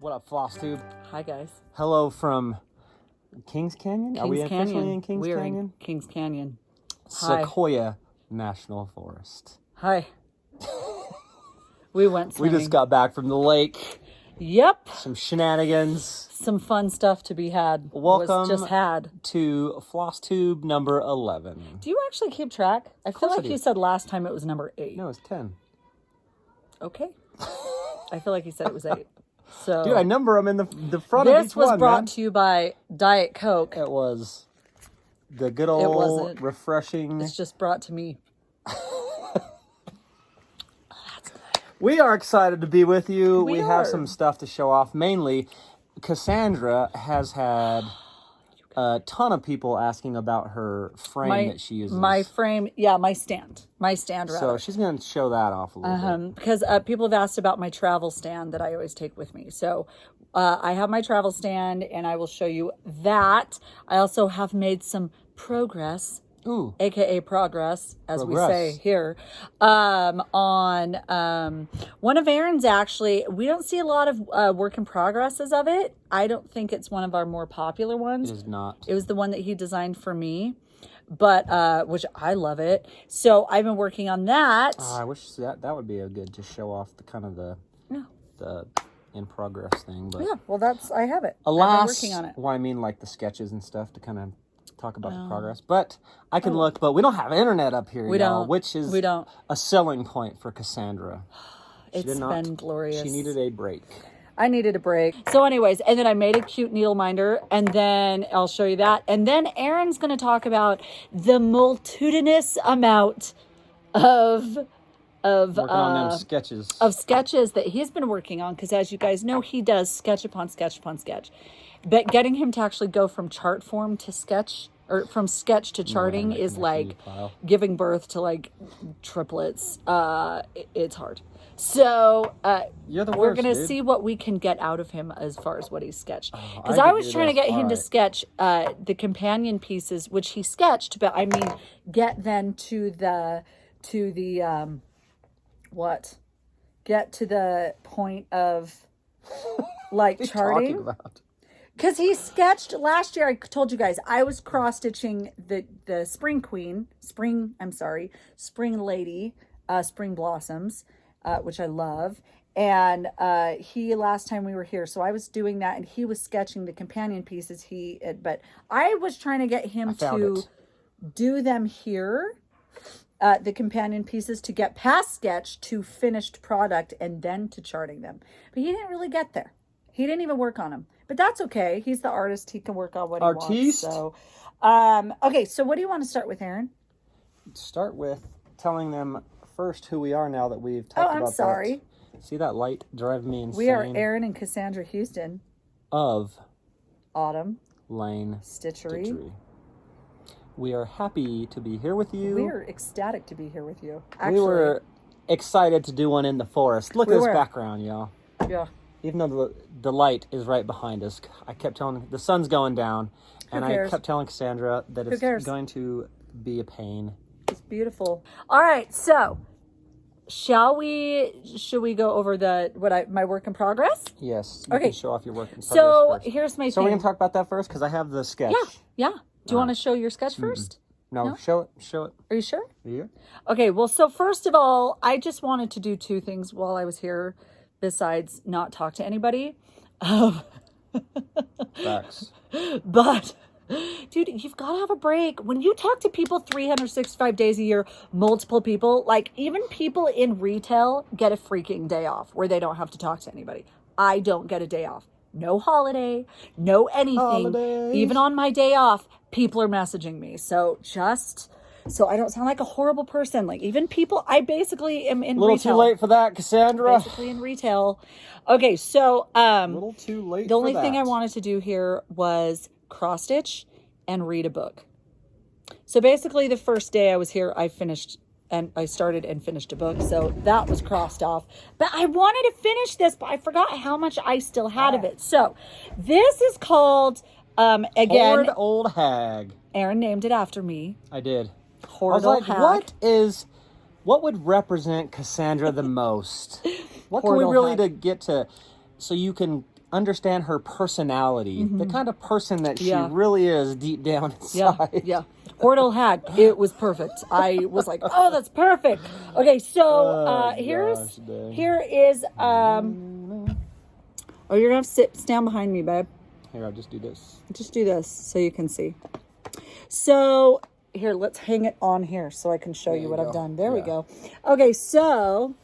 What up, Flosstube? Hi, guys. Hello from Kings Canyon? Are we officially in Kings We're Canyon? in Kings Canyon. Hi. Sequoia National Forest. Hi. We went swimming. We just got back from the lake. Yep. Some shenanigans. Some fun stuff to be had. Welcome was just had. to Flosstube number 11. Do you actually keep track? I feel like you said last time it was number 8. No, it's 10. Okay. I feel like you said it was 8. So, dude, I number them in the front of each one, This was brought to you by Diet Coke. It was the good old refreshing. It's just brought to me. We are excited to be with you. We have are. some stuff to show off. Mainly, Cassandra has had a ton of people asking about her frame that she uses. My frame, my stand. My stand, rather. So she's going to show that off a little bit. Because people have asked about my travel stand that I always take with me. So I have my travel stand, and I will show you that. I also have made some progress. Ooh. AKA progress, as we say here, on one of Aaron's. Actually, we don't see a lot of work in progresses of it. I don't think it's one of our more popular ones. It is not. It was the one that he designed for me, but which I love it. So I've been working on that. I wish that would be a good to show off the kind of the in progress thing. But yeah, well, I have it. Alas, I've been working on it. Well, I mean, like the sketches and stuff to kind of talk about the progress, but I can look, but we don't have internet up here, which is a selling point for Cassandra. It's been glorious. She needed a break. I needed a break. So anyways, and then I made a cute needle minder, and then I'll show you that. And then Aaron's going to talk about the multitudinous amount of working on them sketches. Of sketches that he's been working on, because as you guys know, he does sketch upon sketch upon sketch. But getting him to actually go from chart form to sketch, or from sketch to charting, is like giving birth to like triplets. It's hard. So we're going to see what we can get out of him as far as what he sketched. Because I was trying to get him to sketch the companion pieces, which he sketched, but I mean, get then to the get to the point of like charting. Because he sketched last year, I told you guys, I was cross-stitching the Spring Lady, Spring Blossoms, which I love. And he, last time we were here, so I was doing that, and he was sketching the companion pieces. But I was trying to get him to do them here, the companion pieces, to get past sketch to finished product and then to charting them. But he didn't really get there. He didn't even work on them. But that's okay. He's the artist. He can work on what he wants. So, okay. So what do you want to start with, Aaron? Start with telling them first who we are now that we've talked about. I'm sorry. See that light drive me insane? We are Aaron and Cassandra Houston of Autumn Lane Stitchery. We are happy to be here with you. We are ecstatic to be here with you. Actually, we were excited to do one in the forest. Look at this background, y'all. Yeah. Even though the light is right behind us, I kept telling the sun's going down, and I kept telling Cassandra that it's going to be a pain. It's beautiful. All right, so should we go over my work in progress? Yes. You can show off your work in progress first. Here's my thing. So we can talk about that first, because I have the sketch. Yeah. Do you want to show your sketch first? No, show it. Are you sure? Yeah. Okay, well, so first of all, I just wanted to do 2 things while I was here, besides not talk to anybody. Facts. But, dude, you've got to have a break. When you talk to people 365 days a year, multiple people, like even people in retail get a freaking day off where they don't have to talk to anybody. I don't get a day off. No holiday, no anything. Holidays. Even on my day off, people are messaging me. So I don't sound like a horrible person. Like even people, I basically am in retail. A little too late for that, Cassandra. Basically in retail. Okay, so a little too late. The only thing I wanted to do here was cross stitch and read a book. So basically the first day I was here, I started and finished a book. So that was crossed off. But I wanted to finish this, but I forgot how much I still had of it. So this is called again, Hoard Old Hag. Aaron named it after me. I did. Hoard Old Hag. What would represent Cassandra the most? What can Hoard we Old really Hag. to get to, so you can understand her personality, the kind of person that she really is deep down inside. Yeah. Hortal hat. It was perfect. I was like, oh, that's perfect. Okay, so here is oh, you're gonna have to stand behind me, babe. Here, I'll just do this. Just do this so you can see. So here, let's hang it on here so I can show you what I've done. There we go. Okay, so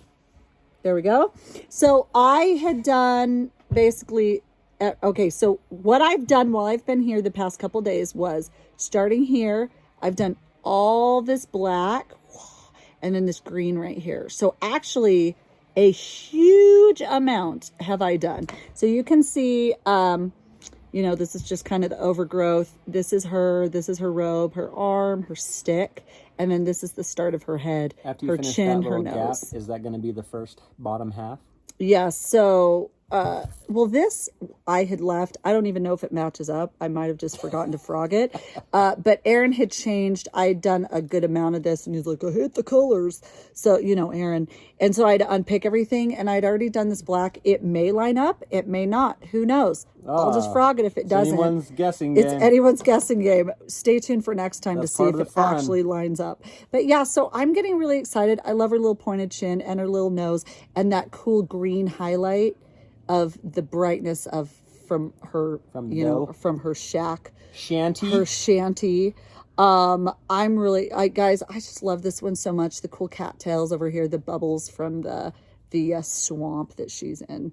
there we go. So I had done basically, okay, so what I've done while I've been here the past couple days was starting here, I've done all this black and then this green right here. So actually a huge amount have I done. So you can see, you know, this is just kind of the overgrowth. This is her robe, her arm, her stick. And then this is the start of her head, after you her finish chin, that her little nose. gap, is that going to be the first bottom half? Yeah, so, well, this I had left. I don't even know if it matches up. I might have just forgotten to frog it. But Aaron had changed. I had done a good amount of this, and he's like, I hate the colors. So, you know, Aaron. And so I had to unpick everything, and I'd already done this black. It may line up. It may not. Who knows? I'll just frog it if it doesn't. Anyone's guessing game. It's anyone's guessing game. Stay tuned for next time to see if it actually lines up. But yeah, so I'm getting really excited. I love her little pointed chin and her little nose and that cool green highlight of the brightness of from her shanty. I'm really, guys, I just love this one so much. The cool cattails over here, the bubbles from the swamp that she's in.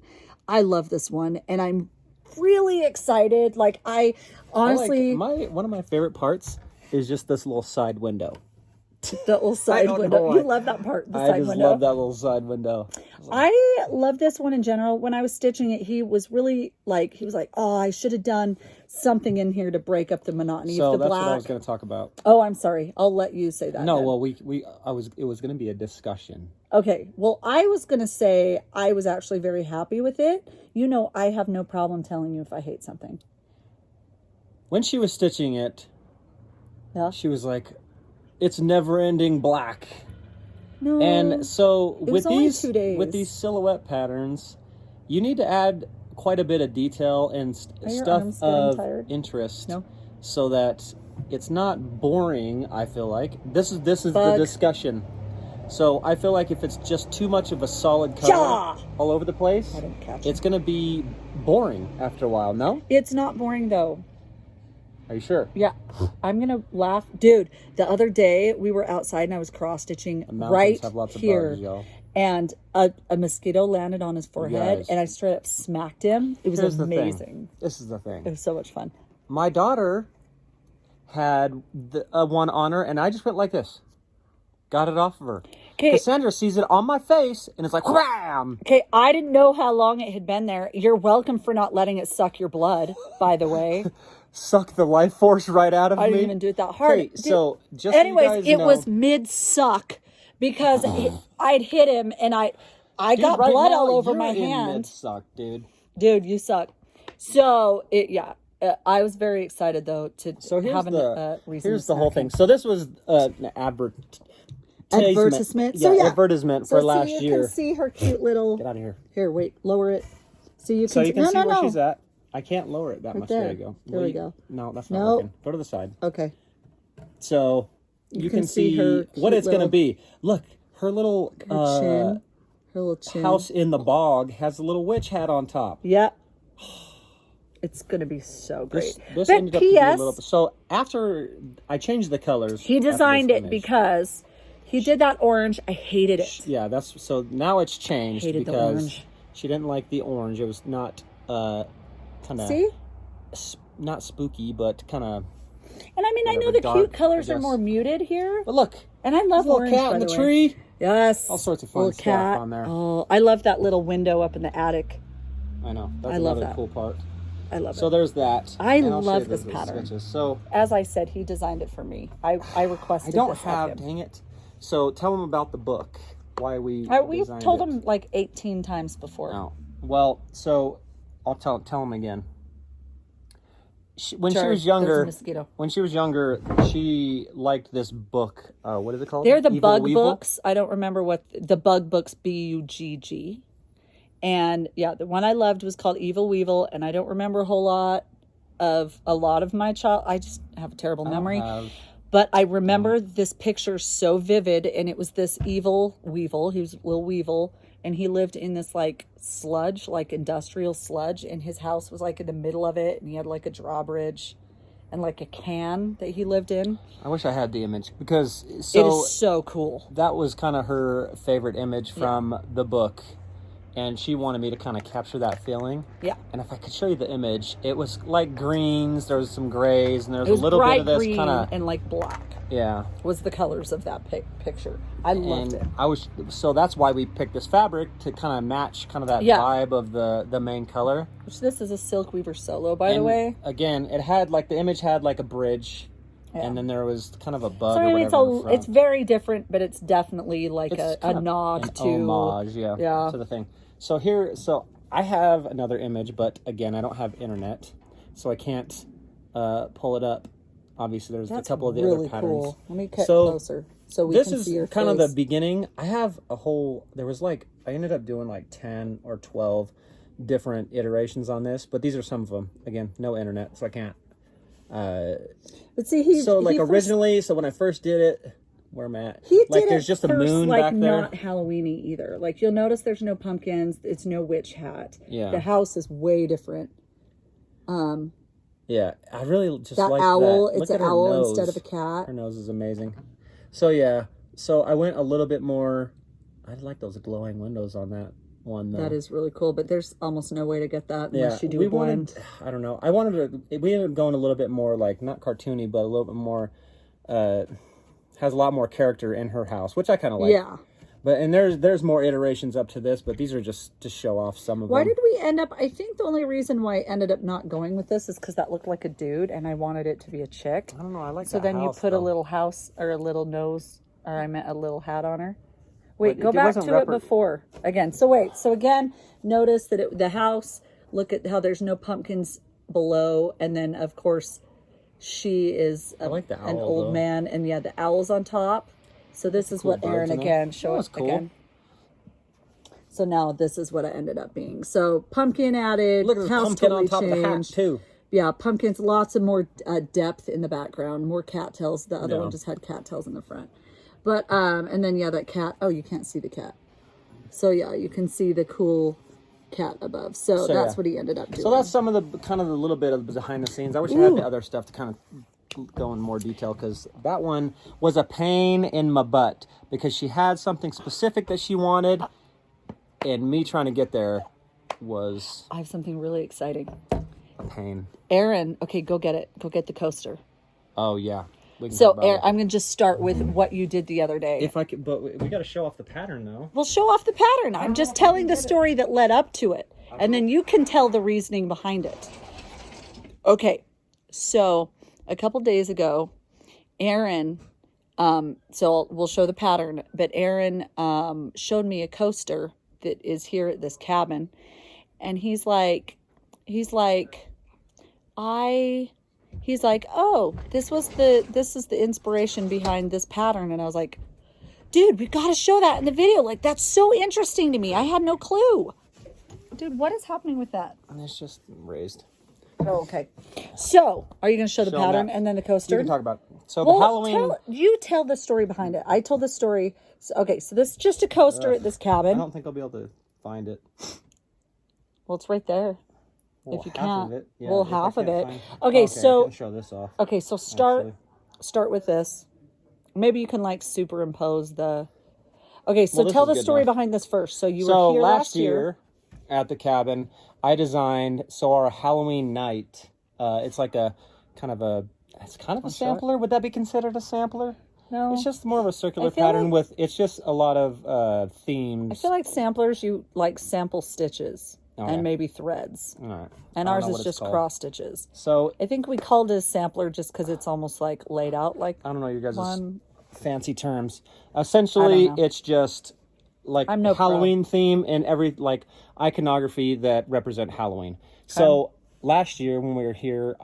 I love this one, and I'm really excited. Like, I honestly, one of my favorite parts is just this little side window. The little side window. You love that part. I just love that little side window. I love this one in general. When I was stitching it, he was really like, oh, I should have done something in here to break up the monotony so of the black. black. What I was going to talk about. Oh, I'm sorry. I'll let you say that. No, then. well, it was going to be a discussion. Okay. Well, I was going to say I was actually very happy with it. You know, I have no problem telling you if I hate something. When she was stitching it, she was like, it's never-ending black. No. And so with these silhouette patterns, you need to add quite a bit of detail and stuff of interest, so that it's not boring. I feel like this is the discussion. So I feel like if it's just too much of a solid color all over the place, it's going to be boring after a while. No, it's not boring though. Are you sure? Yeah. I'm going to laugh. Dude, the other day we were outside and I was cross-stitching right here. Of bugs, and a mosquito landed on his forehead and I straight up smacked him. It was amazing. This is the thing. It was so much fun. My daughter had one on her and I just went like this. Got it off of her. Cassandra sees it on my face and it's like, wham! Okay, I didn't know how long it had been there. You're welcome for not letting it suck your blood, by the way. Suck the life force right out of me. I didn't even do it that hard. Okay, so just anyways, so you guys it know, was mid-suck because I'd hit him and I got blood all over my hand. Mid-suck, dude. Dude, you suck. So I was very excited though to have a reason. Here's the whole thing. So this was an advertisement. So advertisement for last year. So you can see her cute little. Get out of here. Here, wait, lower it. So you can see where she's at. I can't lower it that much. There you go. There we go. No, that's not working. Go to the side. Okay. So you can see what it's going to be. Look, her little chin. House in the bog has a little witch hat on top. Yeah. It's going to be so great. This ended up to be a little. So after I changed the colors, he designed it because he did that orange. I hated it. Yeah, so now it's changed because she didn't like the orange. It was not kind of not spooky, but kind of. And I mean, I know the cute colors are more muted here. But look, and I love little cat in the tree. Yes, all sorts of fun stuff on there. Oh, I love that little window up in the attic. I know. That's another cool part. I love it. So there's that. I love this pattern. So as I said, he designed it for me. I requested. I don't have. Dang it. So tell him about the book. Why we've told him like 18 times before. Oh. Well, so I'll tell him again. When she was younger, she liked this book. What is it called? They're the Bug books. I don't remember what the Bug books. Bugg. And yeah, the one I loved was called Evil Weevil, and I don't remember a lot of my child. I just have a terrible memory. But I remember this picture so vivid, and it was this evil weevil. He was a little weevil, and he lived in this like sludge, like industrial sludge, and his house was like in the middle of it, and he had like a drawbridge and like a can that he lived in. I wish I had the image, because it is so cool. That was kind of her favorite image from the book, and she wanted me to kind of capture that feeling. Yeah. And if I could show you the image, it was like greens, there was some grays, and there was a little bit of this kind of... and like black. Yeah. Was the colors of that picture. I loved it. So that's why we picked this fabric, to kind of match kind of that vibe of the main color. Which this is a Silk Weaver Solo, by the way. Again, it had like, the image had like a bridge. Yeah. And then there was kind of a bug. So I mean, it's very different, but it's definitely like a nod to... homage, to the thing. So I have another image, but again, I don't have internet, so I can't pull it up. Obviously, there's a couple of the other patterns. Cool. Let me get closer so we can see your face. This is kind of the beginning. I have I ended up doing like 10 or 12 different iterations on this, but these are some of them. Again, no internet, so I can't. But see, originally, so when I first did it, where I'm at, there's just a moon back there. Not Halloween-y either. Like, you'll notice there's no pumpkins. It's no witch hat. Yeah. The house is way different. Yeah, I really just like owl. that. It's an owl instead of a cat. Her nose is amazing. So yeah, I went a little bit more. I like those glowing windows on that one, though. That is really cool, but there's almost no way to get that unless you do a blend. I don't know. We ended up going a little bit more, like, not cartoony, but a little bit more, has a lot more character in her house, which I kind of like. Yeah. And there's more iterations up to this, but these are just to show off some of them. Why did we end up... I think the only reason why I ended up not going with this is because that looked like a dude, and I wanted it to be a chick. I don't know. I like so that then house, you put a little house, or a little nose, or I meant a little hat on her. Wait, go back to it before. Again. So wait. So again, notice that the house, look at how there's no pumpkins below, and then, of course, she is an old man, and the owl's on top. So this is what Aaron, again, show us again. So now this is what it ended up being. So pumpkin added. Look at the pumpkin on top of the hat, too. Yeah, pumpkins, lots of more depth in the background, more cattails. The other one just had cattails in the front. But, and then, that cat. Oh, you can't see the cat. So, you can see the cool cat above. So that's what he ended up doing. So that's some of the, kind of the little bit of the behind the scenes. I wish I had the other stuff to kind of go in more detail, because that one was a pain in my butt, because she had something specific that she wanted, and me trying to get there was... I have something really exciting. A pain. Aaron, okay, go get it. Go get the coaster. Oh, yeah. So, Aaron, I'm going to just start with what you did the other day. If I could, but we got to show off the pattern, though. We'll show off the pattern. I'm just telling the story that led up to it, and then you can tell the reasoning behind it. Okay, so a couple days ago, Aaron, so we'll show the pattern, but Aaron showed me a coaster that is here at this cabin, and he's like, oh, this is the inspiration behind this pattern. And I was like, dude, we got to show that in the video. Like, that's so interesting to me. I had no clue. Dude, what is happening with that? It's just raised. Oh, okay. So, are you going to show the pattern and then the coaster? You can talk about it. So, the Halloween... You tell the story behind it. I told the story. So, okay, so this is just a coaster at this cabin. I don't think I'll be able to find it. Well, it's right there. Well, if you can't. Half of it. Okay, so... I can show this off. Okay, so start with this. Maybe you can, like, superimpose the... Okay, so tell the story behind this first. So, you were here last year at the cabin, I designed our Halloween night. It's like a kind of a sampler. Would that be considered a sampler? No, it's just more of a circular pattern with. It's just a lot of themes. I feel like samplers, you like sample stitches and maybe threads. All right. And ours is just cross stitches. So I think we called it a sampler just because it's almost like laid out like. I don't know, you guys' fancy terms. Essentially, it's just like Halloween theme and every like iconography that represent Halloween. Okay. So last year when we were here,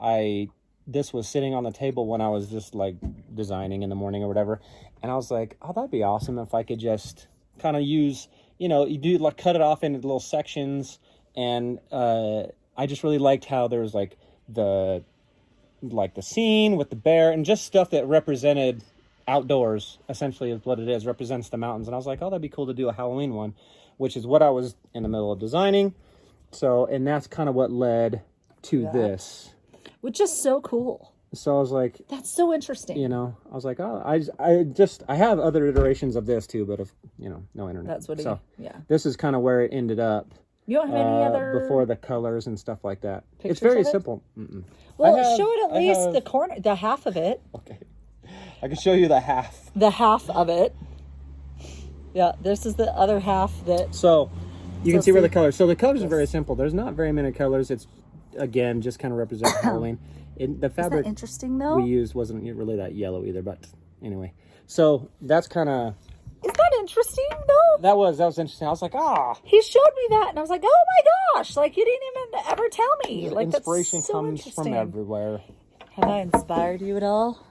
this was sitting on the table when I was just like designing in the morning or whatever, and I was like, oh, that'd be awesome if I could just kind of use you know, you do like cut it off into little sections, and I just really liked how there was like the scene with the bear and just stuff that represented outdoors, essentially is what it is, represents the mountains. And I was like, oh, that'd be cool to do a Halloween one, which is what I was in the middle of designing. So, and that's kind of what led to this. Which is so cool. So I was like, that's so interesting. You know, I was like, oh, I have other iterations of this too, but if, you know, no internet. That's what this is kind of where it ended up. You don't have any other before the colors and stuff like that. It's very simple. Well, show it at least the corner, the half of it. Okay, I can show you the half. The half of it. Yeah, this is the other half that. So you can see where the colors. So the colors are very simple. There's not very many colors. It's again just kind of represents Halloween. The fabric Isn't that interesting though we used wasn't really that yellow either. But anyway, so that's kind of. Is that interesting though? That was interesting. I was like, he showed me that, and I was like, oh my gosh, like you didn't even ever tell me. Like inspiration that's so comes from everywhere. Have I inspired you at all?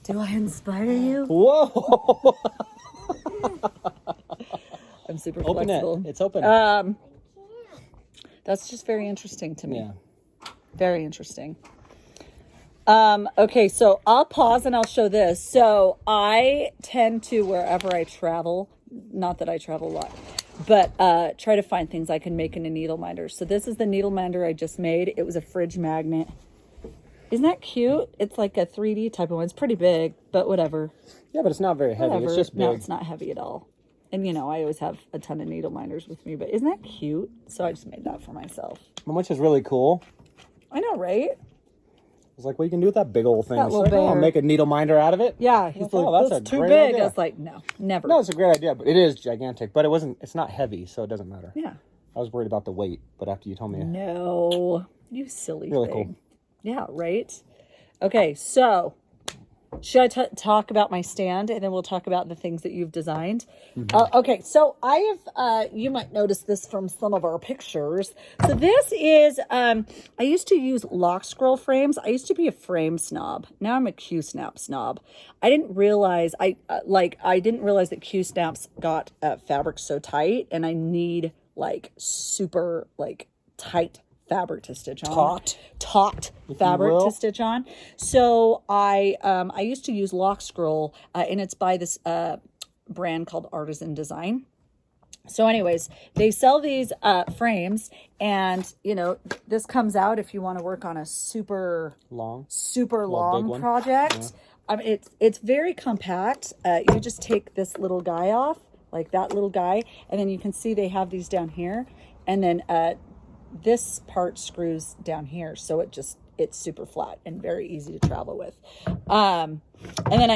Do I inspire you? Whoa! I'm super flexible. It's open. That's just very interesting to me. Yeah. Very interesting. Okay, so I'll pause and I'll show this. So I tend to, wherever I travel, not that I travel a lot, but try to find things I can make in a needle minder. So this is the needle minder I just made. It was a fridge magnet. Isn't that cute? It's like a 3D type of one. It's pretty big, but whatever. Yeah, but it's not very heavy. Whatever. It's just big. No, it's not heavy at all. And, you know, I always have a ton of needle minders with me, but isn't that cute? So I just made that for myself. Which is really cool. I know, right? I was like, well, you can do with that big old thing. That little like, I'll make a needle minder out of it. Yeah, he's like, that's too big. Idea. I was like, no, never. No, it's a great idea, but it is gigantic. But it's not heavy, so it doesn't matter. Yeah. I was worried about the weight, but after you told me. No, you silly thing. Really cool. Yeah, right? Okay, so should I talk about my stand, and then we'll talk about the things that you've designed? Mm-hmm. Okay, so I have, you might notice this from some of our pictures. So this is, I used to use lock scroll frames. I used to be a frame snob. Now I'm a Q-snap snob. I didn't realize, I didn't realize that Q-snaps got fabric so tight, and I need like super like tight fabric to stitch on. Taut fabric to stitch on. So I used to use lock scroll, and it's by this brand called Artisan Design. So anyways, they sell these frames, and you know, this comes out if you want to work on a super long project. Yeah. It's very compact. You just take this little guy off, like that little guy, and then you can see they have these down here, and then this part screws down here, so it's super flat and very easy to travel with. And then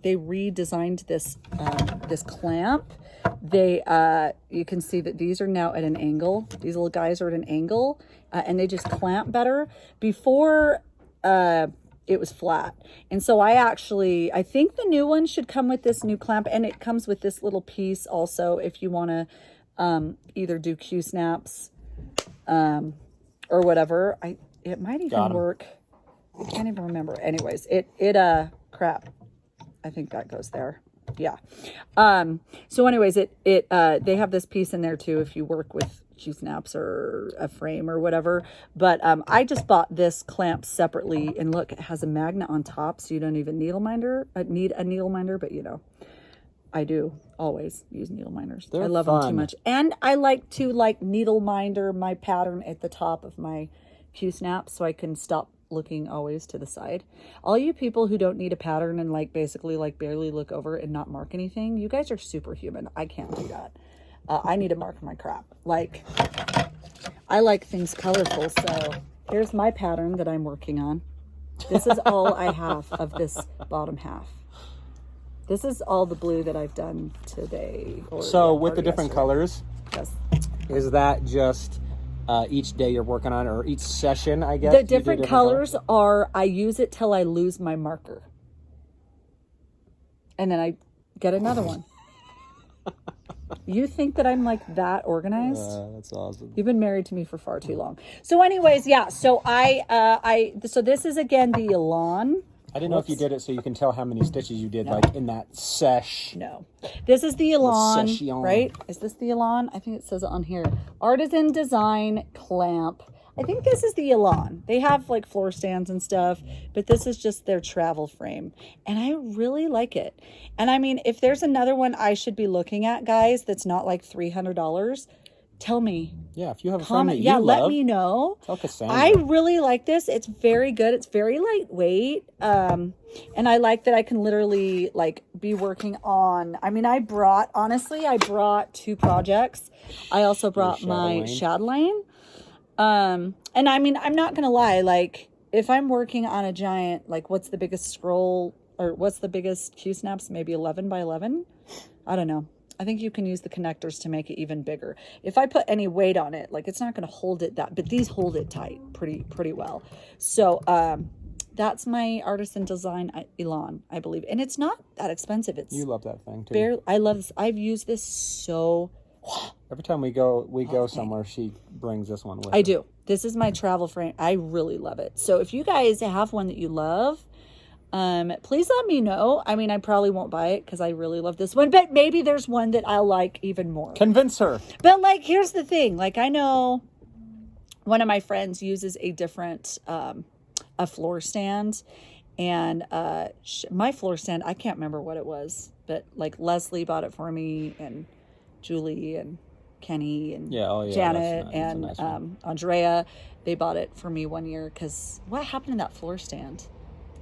they redesigned this this clamp. You can see that these are now at an angle. These little guys are at an angle, and they just clamp better. Before it was flat, and so I think the new one should come with this new clamp, and it comes with this little piece also if you want to either do Q snaps or whatever. It might even work. I can't even remember. Anyways, crap. I think that goes there. Yeah. So anyways, they have this piece in there too if you work with Q snaps or a frame or whatever. But I just bought this clamp separately, and look, it has a magnet on top, so you don't even need a needle minder, but you know, I do always use needle minders. I love them too much. And I like to needle minder my pattern at the top of my Q snap so I can stop looking always to the side. All you people who don't need a pattern and basically barely look over and not mark anything, you guys are superhuman. I can't do that. I need to mark my crap. I like things colorful, so here's my pattern that I'm working on. This is all I have of this bottom half. This is all the blue that I've done today. So with the different colors, yes. Is that just each day you're working on, or each session, I guess? The different colors are, I use it till I lose my marker. And then I get another one. You think that I'm that organized? That's awesome. You've been married to me for far too long. So anyways, yeah. So so this is again the Elan. I didn't know if you did it so you can tell how many stitches you did, like in that sesh. No. This is the Elan, right? Is this the Elan? I think it says it on here. Artisan Design Clamp. I think this is the Elan. They have like floor stands and stuff, but this is just their travel frame. And I really like it. And I mean, if there's another one I should be looking at, guys, that's not like $300, tell me. Yeah, if you have a frame that you love, let me know. Tell Cassandra. I really like this. It's very good. It's very lightweight. And I like that I can literally like be working on, I mean, I brought 2 projects. I also brought my chatelaine. And I mean, I'm not going to lie. Like if I'm working on a giant, like what's the biggest scroll or what's the biggest Q snaps? Maybe 11 by 11. I don't know. I think you can use the connectors to make it even bigger. If I put any weight on it, like it's not going to hold it but these hold it tight pretty well. So, that's my Artisan Design Elan, I believe. And it's not that expensive. You love that thing too. I love this. I've used this so every time we go somewhere, she brings this one with her. I do. This is my travel frame. I really love it. So if you guys have one that you love, please let me know. I mean, I probably won't buy it because I really love this one, but maybe there's one that I'll like even more. Convince her. But like, here's the thing. Like, I know one of my friends uses a different, a floor stand, and my floor stand, I can't remember what it was, but like Leslie bought it for me, and Julie and Kenny and Janet and nice Andrea, they bought it for me one year because what happened to that floor stand?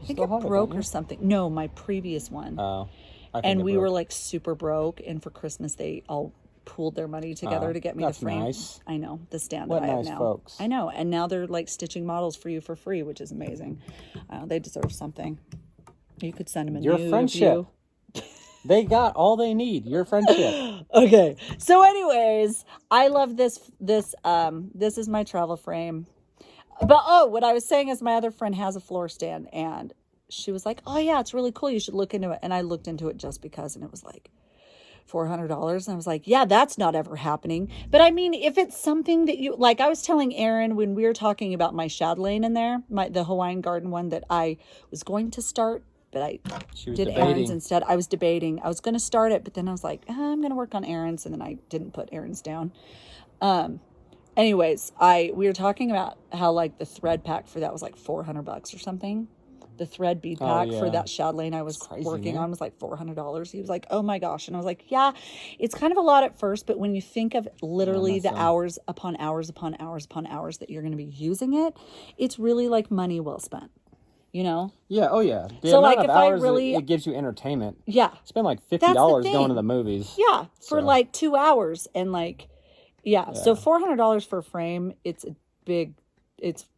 I think it broke or something. No, my previous one. Oh. And we were like super broke, and for Christmas they all pooled their money together to get me the frame. Nice. I know, the stand that I have now. Folks. I know, and now they're like stitching models for you for free, which is amazing. They deserve something. You could send them a your nude friendship. They got all they need. Your friendship. Okay. So, anyways, I love this. This is my travel frame. But what I was saying is my other friend has a floor stand, and she was like, "Oh yeah, it's really cool. You should look into it." And I looked into it just because, and it was like $400. And I was like, "Yeah, that's not ever happening." But I mean, if it's something that you like, I was telling Erin when we were talking about my chatelaine in there, the Hawaiian garden one that I was going to start, but I did Erin's instead. I was debating. I was going to start it, but then I was like, I'm going to work on Erin's, and then I didn't put Erin's down. Anyways, we were talking about how like the thread pack for that was like $400 or something. The thread bead pack for that chatelaine I was working on was like $400. He was like, "Oh my gosh!" And I was like, "Yeah, it's kind of a lot at first, but when you think of literally the hours upon hours upon hours upon hours that you're going to be using it, it's really like money well spent." You know? Yeah. Oh yeah. The amount of hours it gives you entertainment. Yeah. Spend like $50 going to the movies. Yeah, for like 2 hours and like. Yeah, so $400 for a frame, it's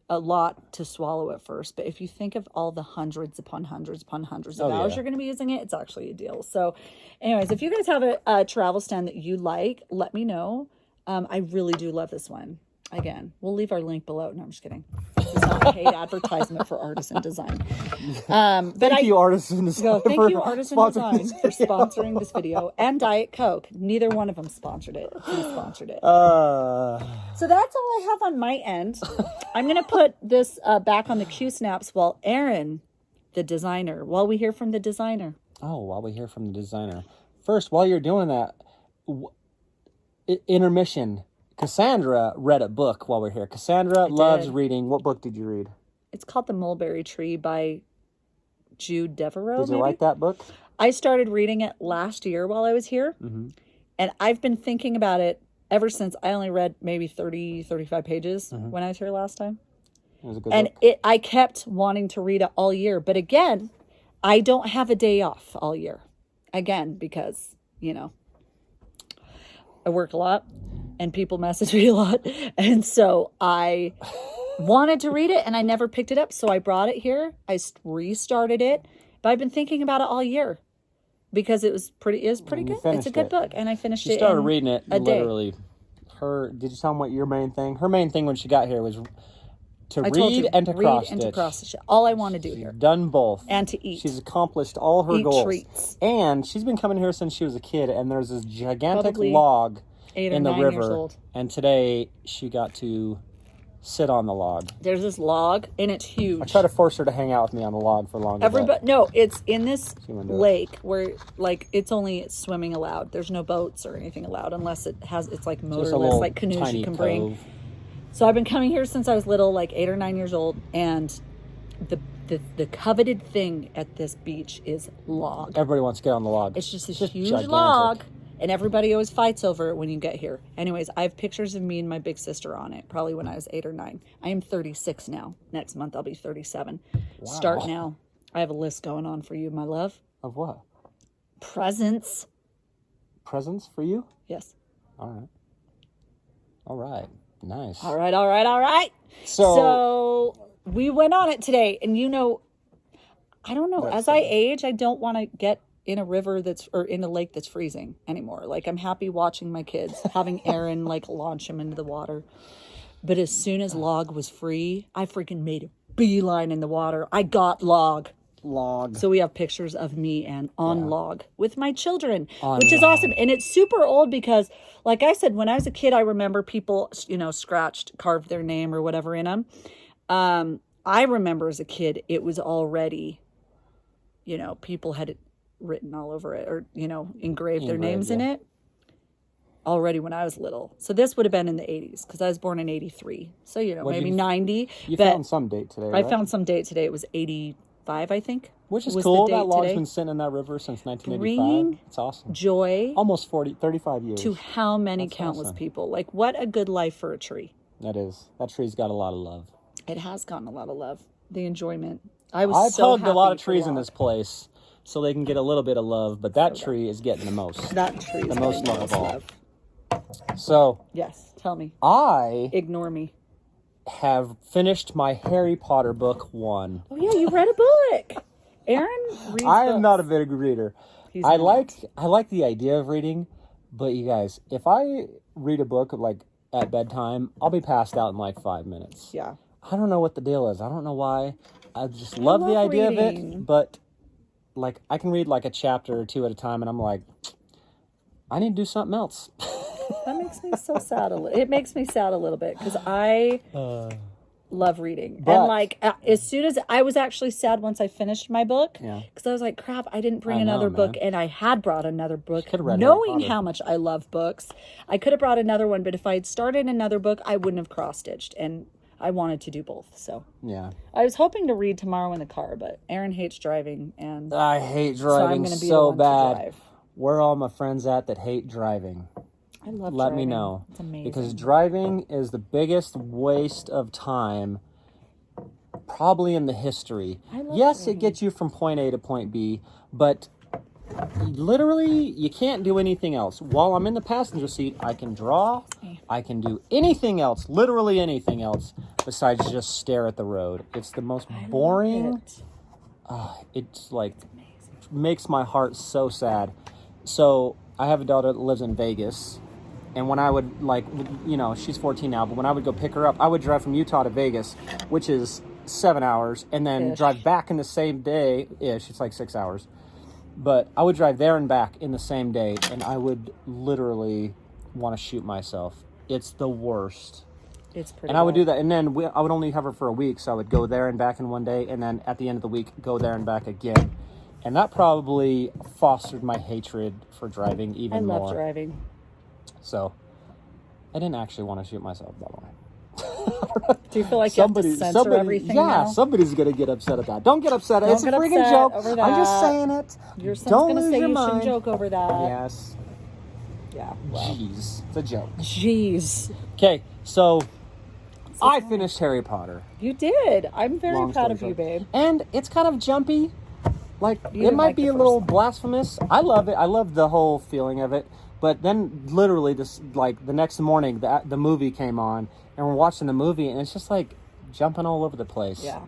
a lot to swallow at first. But if you think of all the hundreds upon hundreds upon hundreds of hours you're going to be using it, it's actually a deal. So anyways, if you guys have a travel stand that you like, let me know. I really do love this one. Again, we'll leave our link below. No, I'm just kidding. This is not a paid advertisement for Artisan Design. Thank you, Artisan Design. Thank you, Artisan Design, for sponsoring this video. And Diet Coke. Neither one of them sponsored it. He sponsored it. So that's all I have on my end. I'm going to put this back on the Q snaps while Erin, while we hear from the designer. Oh, while we hear from the designer. First, while you're doing that, intermission. Cassandra read a book while we're here. Cassandra loves reading. What book did you read? It's called The Mulberry Tree by Jude Devereaux. Did you like that book? I started reading it last year while I was here. Mm-hmm. And I've been thinking about it ever since. I only read maybe 30, 35 pages when I was here last time. It was a good book. I kept wanting to read it all year. But again, I don't have a day off all year. Again, because, I work a lot. And people message me a lot. And so I wanted to read it and I never picked it up. So I brought it here. I restarted it. But I've been thinking about it all year because it was pretty good. It's a good book. And I finished it. She started reading it literally. Did you tell them what your main thing? Her main thing when she got here was to read and to cross-stitch. All I want to do here. Done both. And to eat. She's accomplished all her goals. Treats. And she's been coming here since she was a kid. And there's this gigantic log 8 or in the 9 river, years old. and today she got to sit on the log. There's this log, and it's huge. I try to force her to hang out with me on the log for longer. No, it's in this lake where, like, it's swimming allowed. There's no boats or anything allowed unless it's like motorless, like canoes you can bring. So I've been coming here since I was little, like 8 or 9 years old, and the coveted thing at this beach is log. Everybody wants to get on the log. It's just a huge log. And everybody always fights over it when you get here. Anyways, I have pictures of me and my big sister on it, probably when I was 8 or 9. I am 36 now. Next month, I'll be 37. Wow. Start now. I have a list going on for you, my love. Of what? Presents. Presents for you? Yes. All right. Nice. All right. So we went on it today. And I don't know. As I age, I don't want to get in a river or in a lake that's freezing anymore. Like, I'm happy watching my kids, having Aaron like launch them into the water. But as soon as log was free, I freaking made a beeline in the water. I got log. So we have pictures of me and on log with my children, which is awesome. And it's super old because, like I said, when I was a kid, I remember people, carved their name or whatever in them. I remember as a kid, it was already, people had written all over it or engraved their names in it already when I was little. So this would have been in the 80s because I was born in 83. So maybe 90. You found some date today, right? I found some date today. It was 85, I think. Which is cool. That log's been sitting in that river since 1985. It's awesome. Joy. Almost 35 years. To how many countless people. Like, what a good life for a tree. That is. That tree's got a lot of love. It has gotten a lot of love. The enjoyment. I've hugged a lot of trees in this place, so they can get a little bit of love, but that tree is getting the most. That tree is the most love of all. So, yes, tell me. Ignore me. Have finished my Harry Potter book 1. Oh yeah, you read a book. Aaron reads I am not a big reader. I like the idea of reading, but you guys, if I read a book like at bedtime, I'll be passed out in like 5 minutes. Yeah. I don't know what the deal is. I don't know why. I just love the idea of it, but like I can read like a chapter or 2 at a time, and I'm like, I need to do something else. That makes me so sad. It makes me sad a little bit because I love reading. But, and like as soon as I was actually sad once I finished my book, because I was like, crap, I didn't bring another book, and I had brought another book, knowing how much I love books. I could have brought another one, but if I had started another book, I wouldn't have cross-stitched, and I wanted to do both. So I was hoping to read tomorrow in the car, but Aaron hates driving, and I hate driving so bad. Where are all my friends at that hate driving? I love driving. Let me know. It's amazing. Because driving is the biggest waste of time probably in the history. Yes, driving. It gets you from point A to point B, but literally you can't do anything else. While I'm in the passenger seat, I can draw. I can do anything else, literally anything else, besides just stare at the road. It's the most boring. It's like, makes my heart so sad. So I have a daughter that lives in Vegas. And when I would, she's 14 now, but when I would go pick her up, I would drive from Utah to Vegas, which is 7 hours, and then drive back in the same day-ish. It's like 6 hours. But I would drive there and back in the same day, and I would literally want to shoot myself. It's the worst. It's pretty And I would do that, and then I would only have her for a week, so I would go there and back in one day, and then at the end of the week, go there and back again. And that probably fostered my hatred for driving even more. I love driving. So, I didn't actually want to shoot myself, by the way. Do you feel like you have to censor everything now? Somebody's going to get upset at that. Don't get upset. It's a freaking joke. I'm just saying it. Your son's going to say you shouldn't joke over that. Yes. Yeah. Well. Jeez. It's a joke. Jeez. Okay, so I finished Harry Potter. You did. I'm very proud of you, babe. And it's kind of jumpy. Like, it might be a little blasphemous. I love it. I love the whole feeling of it. But then, literally, the next morning, the movie came on, and we're watching the movie, and it's just like jumping all over the place. Yeah.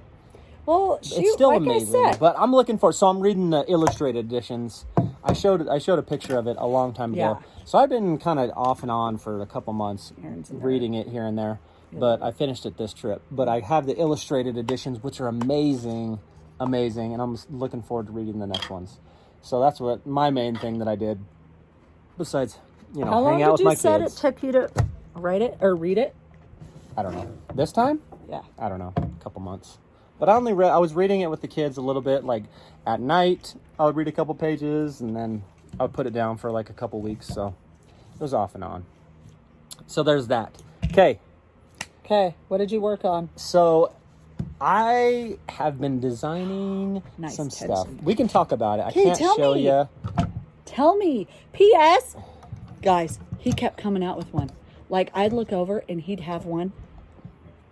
Well, it's still amazing. But I'm looking for. So I'm reading the illustrated editions. I showed a picture of it a long time ago. So I've been kind of off and on for a couple months, reading it here and there. Yeah. But I finished it this trip. But I have the illustrated editions, which are amazing, and I'm looking forward to reading the next ones. So that's what my main thing that I did. Besides, hang out with my kids. How long did you say it took you to write it or read it? I don't know. This time? Yeah. I don't know. A couple months. But I was reading it with the kids a little bit, like at night. I would read a couple pages and then I would put it down for like a couple weeks. So it was off and on. So there's that. Okay. What did you work on? So I have been designing some stuff. We can talk about it. I can't show you. Tell me. P.S. Guys, he kept coming out with one. Like, I'd look over and he'd have one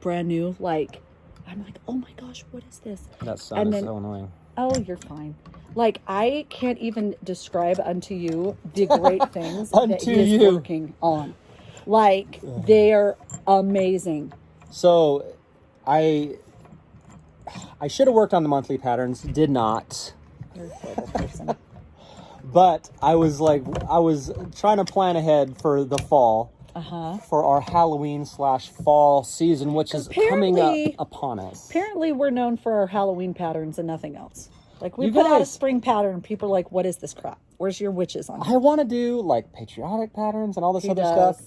brand new. Like, I'm like, oh my gosh, what is this? That sound is so annoying. Oh, you're fine. Like, I can't even describe unto you the great things that he is working on. Like, they're amazing. So, I should have worked on the monthly patterns. Did not. You're a horrible person. But I was trying to plan ahead for the fall. For our Halloween/fall season, which is coming up upon us. Apparently, we're known for our Halloween patterns and nothing else. Like, we put out a spring pattern, people are like, what is this crap? Where's your witches on? I want to do, like, patriotic patterns and all this other stuff.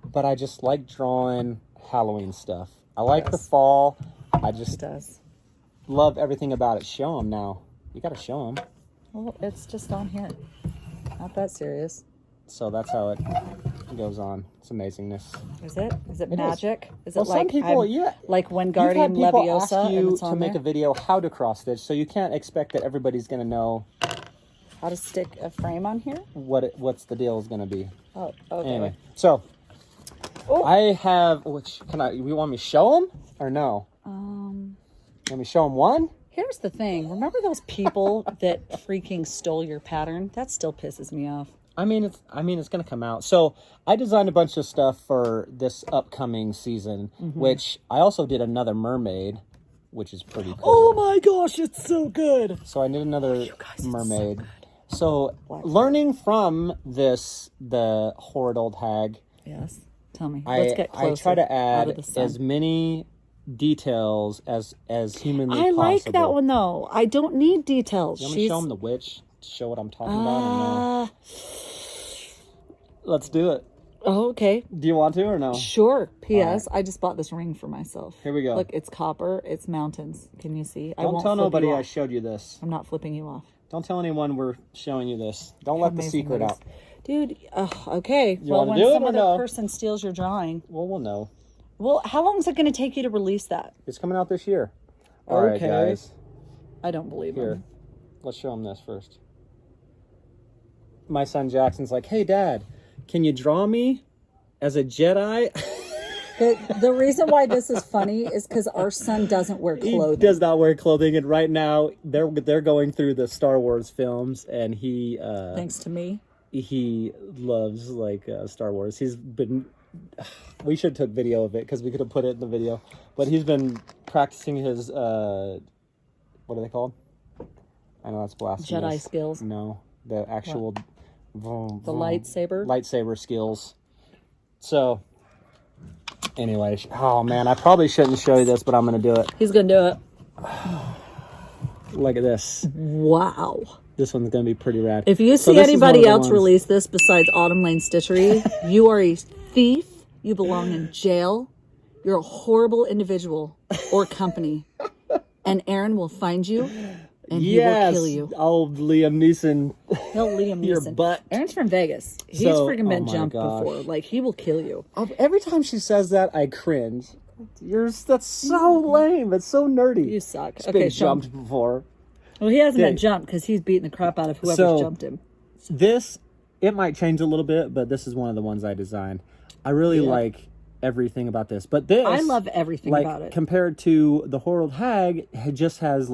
But I just like drawing Halloween stuff. I like the fall. I just love everything about it. Show them now. You got to show them. Well, it's just on here. Not that serious. So that's how it goes on. It's amazingness. Is it? Is it magic? Is it like some people, like Wingardium Leviosa? Ask you to make a video how to cross stitch, so you can't expect that everybody's going to know how to stick a frame on here. What's the deal is going to be. Oh, okay. Anyway, so I have. You want me to show them or no? Let me show them one. Here's the thing. Remember those people that freaking stole your pattern? That still pisses me off. I mean, it's going to come out. So I designed a bunch of stuff for this upcoming season, which I also did another mermaid, which is pretty cool. Oh my gosh, it's so good. So I did another mermaid. So learning from the horrid old hag. Yes. Tell me. Let's get closer. I try to add as many details as humanly possible. I like that one though. I don't need details. You want me to show them the witch? Show what I'm talking about or no? Let's do it. Oh, okay. Do you want to or no? Sure. P.S. I just bought this ring for myself. Here we go. Look, it's copper. It's mountains. Can you see? Don't tell nobody I showed you this. I'm not flipping you off. Don't tell anyone we're showing you this. Don't let the secret out. Dude, okay. You want to do it or no? When some other person steals your drawing. Well, we'll know. Well, how long is it going to take you to release that? It's coming out this year. All right, guys. I don't believe him. Let's show them this first. My son Jackson's like, hey, Dad, can you draw me as a Jedi? The reason why this is funny is because our son doesn't wear clothing. He does not wear clothing, and right now they're going through the Star Wars films, and he... thanks to me. He loves, Star Wars. He's been... We should have took video of it, because we could have put it in the video. But he's been practicing his... what are they called? I know that's blasphemous. Jedi skills? No, the actual... The lightsaber skills. So anyway, oh man, I probably shouldn't show you this, but I'm gonna do it. He's gonna do it. Look at this. Wow, this one's gonna be pretty rad. If you see anybody else release this besides Autumn Lane Stitchery, you are a thief. You belong in jail. You're a horrible individual or company, and Aaron will find you. And he will kill you. Oh, Liam Neeson. He'll Liam Neeson. Your butt. Aaron's from Vegas. He's freaking been jumped before. Like, he will kill you. Every time she says that, I cringe. That's so lame. It's so nerdy. You suck. It's been jumped before. Well, he hasn't been jumped because he's beating the crap out of whoever's jumped him. It might change a little bit, but this is one of the ones I designed. I really like everything about this. But this... I love everything about it. Compared to the Horrid Hag, it just has,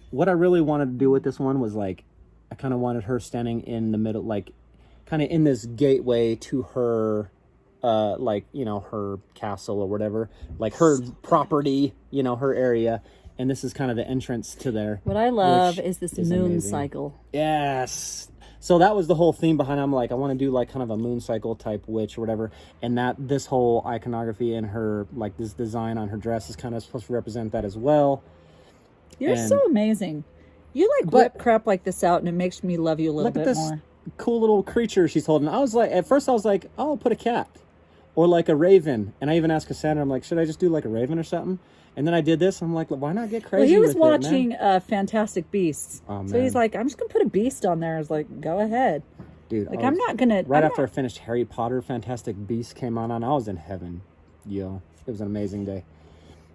what I really wanted to do with this one was I kind of wanted her standing in the middle, kind of in this gateway to her, her castle or whatever, her property, her area. And this is kind of the entrance to there. What I love is this moon cycle. Yes. So that was the whole theme behind it. I'm like, I want to do kind of a moon cycle type witch or whatever. And this whole iconography and her, this design on her dress is kind of supposed to represent that as well. You're so amazing. You whip crap like this out, and it makes me love you a little bit more. Cool little creature she's holding. At first I was like, oh, I'll put a cat. or like a raven. And I even asked Cassandra, I'm like, should I just do like a raven or something? And then I did this. I'm like, why not get crazy? Well, he was with watching Fantastic Beasts. Oh, man. So he's like, I'm just going to put a beast on there. I was like, go ahead. Dude, like, I'm not going to... Right after I finished Harry Potter, Fantastic Beasts came on, I was in heaven. Yo, it was an amazing day.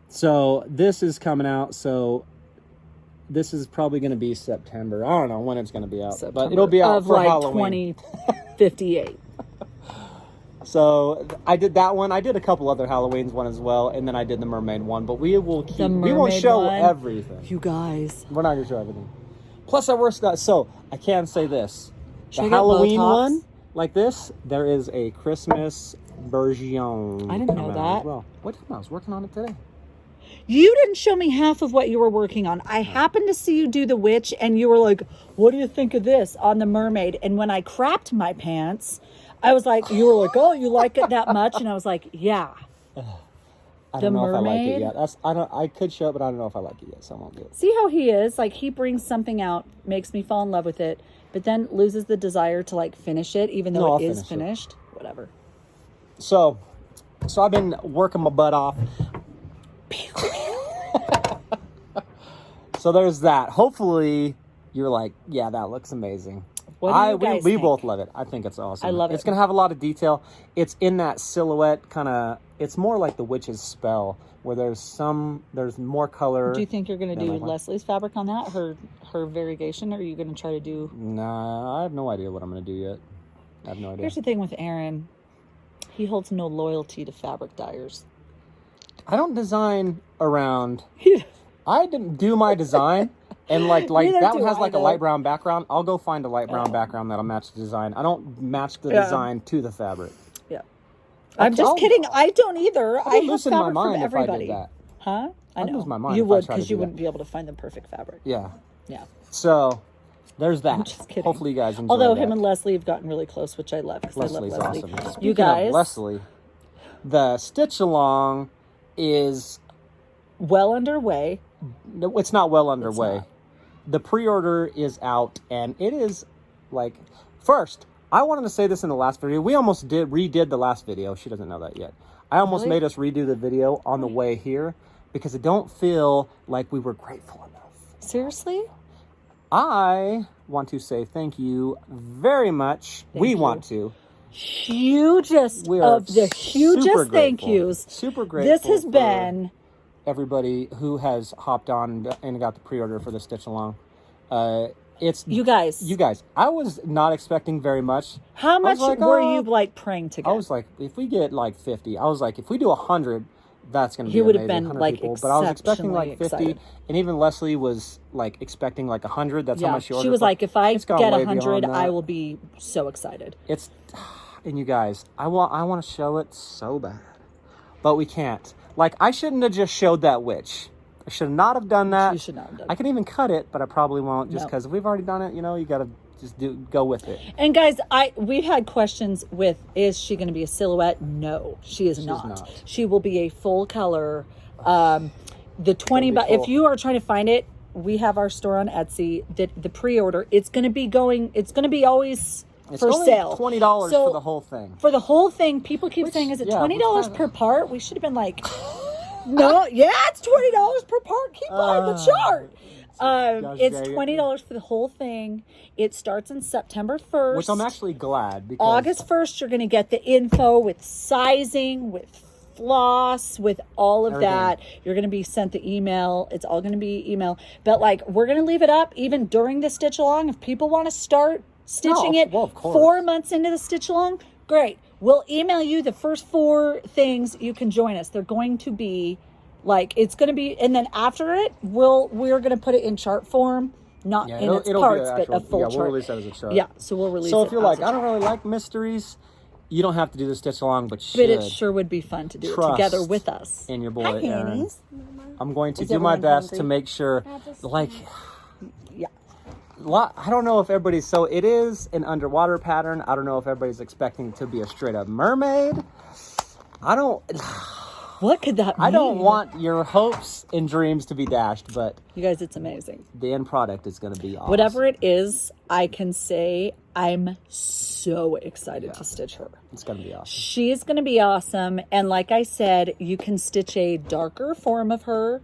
So this is coming out. So this is probably going to be September. I don't know when it's going to be out. September but it'll be out for like Halloween. 2058. So I did that one. I did a couple other Halloweens one as well, and then I did the mermaid one. But we will keep. We won't show everything. You guys, we're not gonna show everything. Plus, our worst guy. So I can say this: should the Halloween one, like this, there is a Christmas version. I didn't know that. As well. What? I was working on it today. You didn't show me half of what you were working on. I happened to see you do the witch, and you were like, "What do you think of this?" on the mermaid. And when I crapped my pants, I was like, you were like, "Oh, you like it that much?" And I was like, "Yeah." I don't know if I like it yet. I could show it, but I don't know if I like it yet, so I won't do it. See how he is? Like, he brings something out, makes me fall in love with it, but then loses the desire to, like, finish it, even though it is finished. Whatever. So I've been working my butt off. So there's that. Hopefully, you're like, yeah, that looks amazing. What do you guys we think? both love it. I think it's awesome. I love it. It's going to have a lot of detail. It's in that silhouette kind of, it's more like the witch's spell, where there's more color. Do you think you're going to do Leslie's fabric on that, her variegation, or are you going to try to do... Nah, I have no idea what I'm going to do yet. I have no idea. Here's the thing with Aaron. He holds no loyalty to fabric dyers. I don't design around... I didn't do my design... And like that one has like a light brown background. I'll go find a light brown background that'll match the design. I don't match the design to the fabric. Yeah. I'm just kidding. I don't either. I have lose my fabric mind from everybody. if I did that. Huh? I know. Lose my mind you if would, I tried to because you do wouldn't be able to find the perfect fabric. Yeah. Yeah. So there's that. I'm just kidding. Hopefully you guys enjoy Although that. him and Leslie have gotten really close, which I love, because I love Leslie. Leslie's awesome. You guys. Of Leslie, the stitch along is well underway. No, it's not well underway. The pre-order is out, and it is like, first, I wanted to say this in the last video. We almost redid the last video. She doesn't know that yet. I almost made us redo the video on the way here because I don't feel like we were grateful enough. Seriously? I want to say thank you very much. We want to. Hugest of the hugest thank yous. Super grateful. This has been... everybody who has hopped on and got the pre-order for the stitch along. It's you guys. I was not expecting very much. How much were you like praying to get? I was like, if we get like 50, I was like, if we do 100, that's going to be he would amazing. have been like people. But I was expecting like 50, excited. And even Leslie was like expecting like 100. That's how much she ordered. She was like, if I get 100, I will be so excited. And you guys, I want to show it so bad, but we can't. Like, I shouldn't have just showed that witch. I should not have done that. You should not have done I can even cut it, but I probably won't, just because we've already done it. You know, you got to just go with it. And guys, we've had questions with, is she going to be a silhouette? No, she's not. She will be a full color. The 20, but if you are trying to find it, we have our store on Etsy. The pre-order, it's going to be always... for sale. $20 for the whole thing. For the whole thing, people keep saying, is it $20 per part? We should have been like, no, it's $20 per part. Keep buying the chart. It's $20 for the whole thing. It starts on September 1st. Which I'm actually glad. Because August 1st, you're going to get the info with sizing, with floss, with all of that. You're going to be sent the email. It's all going to be email. But like, we're going to leave it up even during the stitch along. If people want to start stitching it 4 months into the stitch along, great. We'll email you the first 4 things. You can join us. They're going to be like, it's going to be, and then after it, we're going to put it in chart form, not in its parts, but a full chart. We'll release that as a chart. Yeah, so we'll release it. So if you're like, I don't really like mysteries, you don't have to do the stitch along, but it sure would be fun to do it together with us. And your boy Aaron. I'm going to do my best to make sure, like, I don't know if everybody's, so it is an underwater pattern. I don't know if everybody's expecting it to be a straight up mermaid. What could that mean? I don't want your hopes and dreams to be dashed, but you guys, it's amazing. The end product is going to be awesome. Whatever it is, I can say I'm so excited to stitch her. It's going to be awesome. She's going to be awesome. And like I said, you can stitch a darker form of her.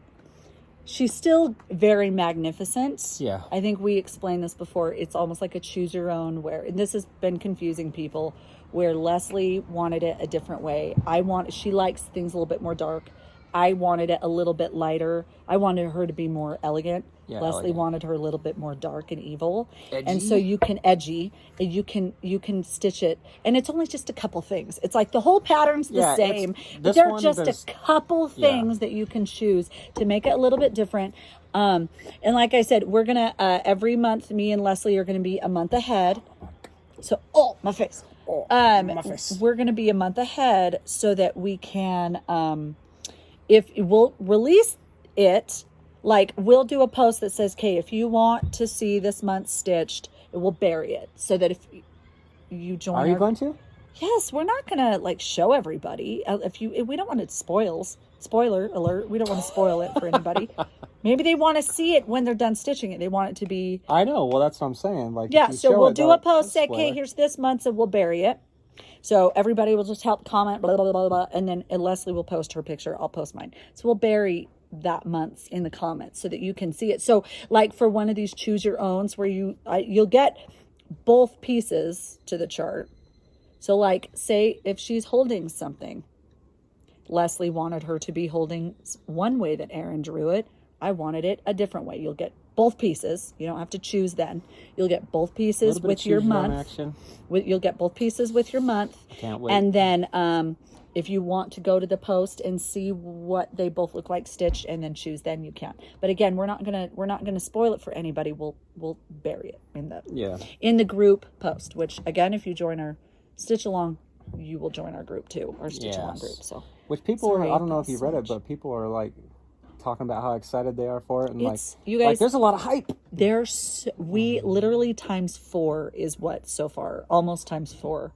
She's still very magnificent. Yeah. I think we explained this before. It's almost like a choose your own and this has been confusing people, where Leslie wanted it a different way. She likes things a little bit more dark. I wanted it a little bit lighter. I wanted her to be more elegant. Yeah, Leslie wanted her a little bit more dark and evil. Edgy? And so you can you can stitch it, and it's only just a couple things. It's like the whole pattern's the same, but there are just a couple things that you can choose to make it a little bit different. And like I said, we're gonna every month, me and Leslie are gonna be a month ahead. So my face. My face. We're gonna be a month ahead so that we can if we'll release it, like we'll do a post that says, okay, if you want to see this month stitched, we'll bury it so that if you join. Are you going to? Yes, we're not gonna like show everybody. If we don't want it spoiler alert, we don't want to spoil it for anybody. Maybe they want to see it when they're done stitching it. They want it to be. I know. Well, that's what I'm saying. Like, yeah. So we'll do a post, say, okay, here's this month, and we'll bury it. So everybody will just help comment, blah, blah, blah, blah, and then Leslie will post her picture. I'll post mine. So we'll bury that month's in the comments so that you can see it. So like for one of these choose your owns where you'll get both pieces to the chart. So like say if she's holding something, Leslie wanted her to be holding one way that Erin drew it. I wanted it a different way. You'll get both pieces. You don't have to choose then. You'll get both pieces with your month. You'll get both pieces with your month. Can't wait. And then if you want to go to the post and see what they both look like stitched and then choose, then you can. But again, we're not gonna spoil it for anybody. We'll bury it in the group post, which again, if you join our stitch along, you will join our group too, our stitch along group. So which people are, I don't know if you read it, but people are like talking about how excited they are for it, and you guys, there's a lot of hype. We literally times 4 is what so far, almost times 4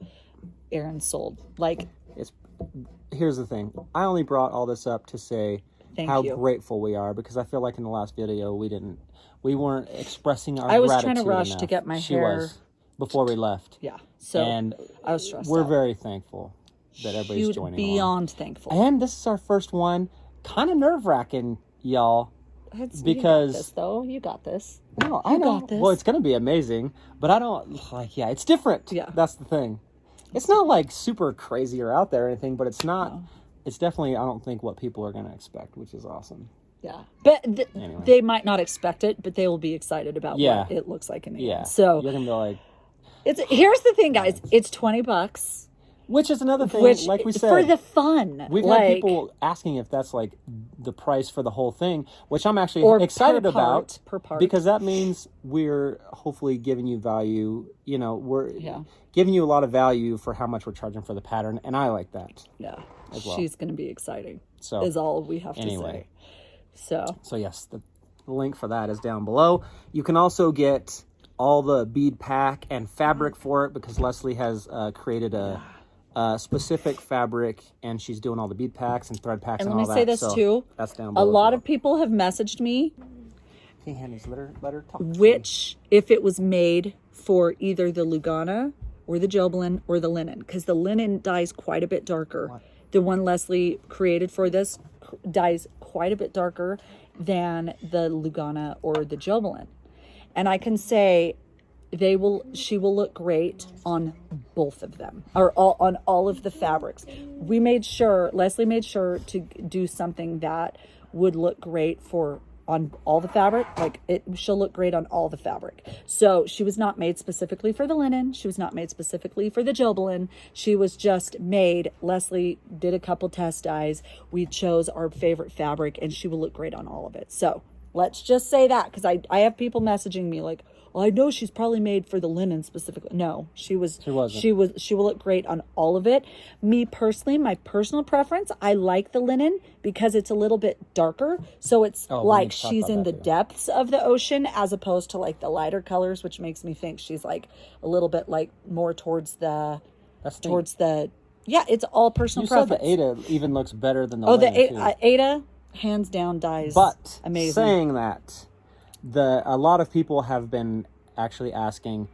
Erin sold. Like here's the thing, I only brought all this up to say how grateful we are, because I feel like in the last video we weren't expressing our gratitude. I was trying to rush to get my hair before we left. Yeah, so and I was stressed. We're very thankful that everybody's joining beyond thankful. And this is our first one. Kind of nerve-wracking, y'all. Because you got this, though. You got this. No, I know. Got this. Well, it's going to be amazing, but I don't it's different. Yeah, that's the thing. It's not like super crazy or out there or anything, but it's not. No. It's definitely, I don't think, what people are going to expect, which is awesome. Yeah, but anyway. They might not expect it, but they will be excited about what it looks like in the end. So you're gonna be like, here's the thing, guys. It's $20. Which is another thing, like we said. For the fun. We've had people asking if that's like the price for the whole thing, which I'm actually excited about. Per part. Because that means we're hopefully giving you value. You know, we're giving you a lot of value for how much we're charging for the pattern. And I like that. Yeah. She's going to be exciting. So is all we have to say. So yes, the link for that is down below. You can also get all the bead pack and fabric for it, because Leslie has created a specific fabric, and she's doing all the bead packs and thread packs and all that. And let me say this too. That's down below. A lot of people have messaged me. Hey, Henny's let her talk. Which, if it was made for either the Lugana or the Jobelin or the linen, because the linen dyes quite a bit darker. What? The one Leslie created for this dyes quite a bit darker than the Lugana or the Jobelin. And I can say she will look great on both of them, or on all of the fabrics. Leslie made sure to do something that would look great on all the fabric. She'll look great on all the fabric. So she was not made specifically for the linen. She was not made specifically for the Jobelin. She was just made. Leslie did a couple test dyes. We chose our favorite fabric, and she will look great on all of it. So let's just say that, because I have people messaging me like, well, I know she's probably made for the linen specifically. No, she wasn't. She will look great on all of it. Me personally, my personal preference, I like the linen because it's a little bit darker. So it's like she's in the depths of the ocean, as opposed to like the lighter colors, which makes me think she's like a little bit like more towards the Yeah, it's all personal preference. You said the Ada even looks better than the the Ada, hands down, dies. But amazing. Saying that, a lot of people have been actually asking.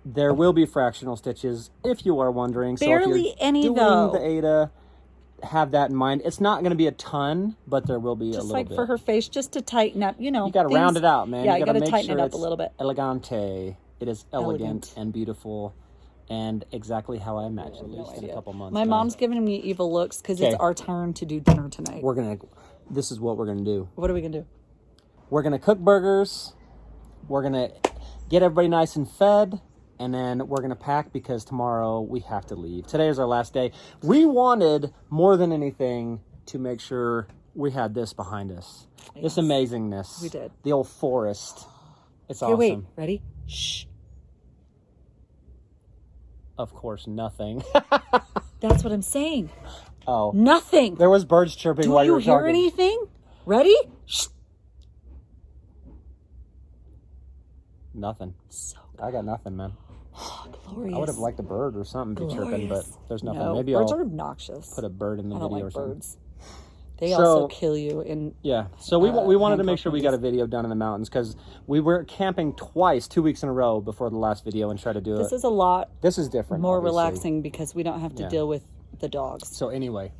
There will be fractional stitches if you are wondering. Barely so if you're any doing though. The Ada, have that in mind. It's not going to be a ton, but there will be just a little like bit. For her face, just to tighten up. You know, you got to round it out, man. Yeah, you got to make tighten sure it up a little bit. Elegante. It is elegant and beautiful, and exactly how I imagined. Released in a couple months. My mom's giving me evil looks because it's our turn to do dinner tonight. This is what we're gonna do. What are we gonna do? We're gonna cook burgers. We're gonna get everybody nice and fed. And then we're going to pack because tomorrow we have to leave. Today is our last day. We wanted, more than anything, to make sure we had this behind us. Yes. This amazingness. We did. The old forest. It's awesome. Wait, ready? Shh. Of course, nothing. That's what I'm saying. Oh. Nothing. There was birds chirping while you were talking. Do you hear anything? Ready? Shh. Nothing. So I got nothing, man. Glorious. I would have liked a bird or something to chirping, but there's nothing. No, Maybe birds I'll are obnoxious. put a bird in the video or something. Birds. They also kill you. So we wanted to make sure we got a video done in the mountains because we were camping twice, 2 weeks in a row before the last video and try to do it. This is a lot. This is different. More obviously. Relaxing because we don't have to deal with the dogs. So anyway,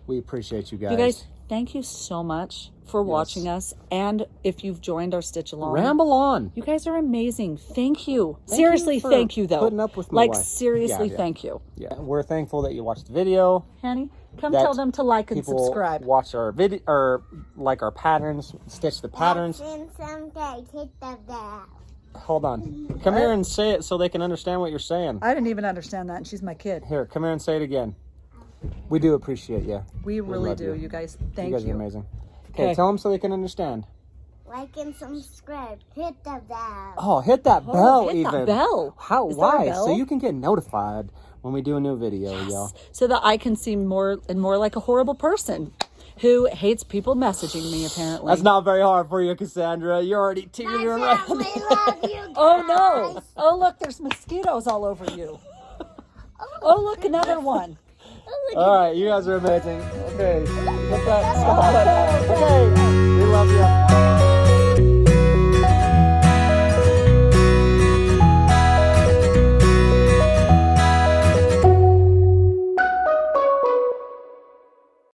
we appreciate you guys. You guys, thank you so much for watching us. And if you've joined our Stitch Along. Ramble on. You guys are amazing. Thank you. Seriously, thank you though. Putting up with my wife. Seriously, thank you. Yeah, we're thankful that you watched the video. Honey, come tell them to like and subscribe. Watch our video or like our patterns, stitch the patterns. Someday, hit the bell. Hold on. Come here and say it so they can understand what you're saying. I didn't even understand that, and she's my kid. Here, come here and say it again. We do appreciate you. We really do, you guys. Thank you. You guys are amazing. Okay, tell them so they can understand. Like and subscribe. Hit the bell. Oh, hit that bell hit even. That bell. How? Why? So you can get notified when we do a new video, y'all. So that I can seem more and more like a horrible person who hates people messaging me, apparently. That's not very hard for you, Cassandra. You're already teetering around. We love you guys. Oh, no. Oh, look, there's mosquitoes all over you. Oh, look, another one. All right, you guys are amazing. Okay, hit that stop button. Okay, we love you.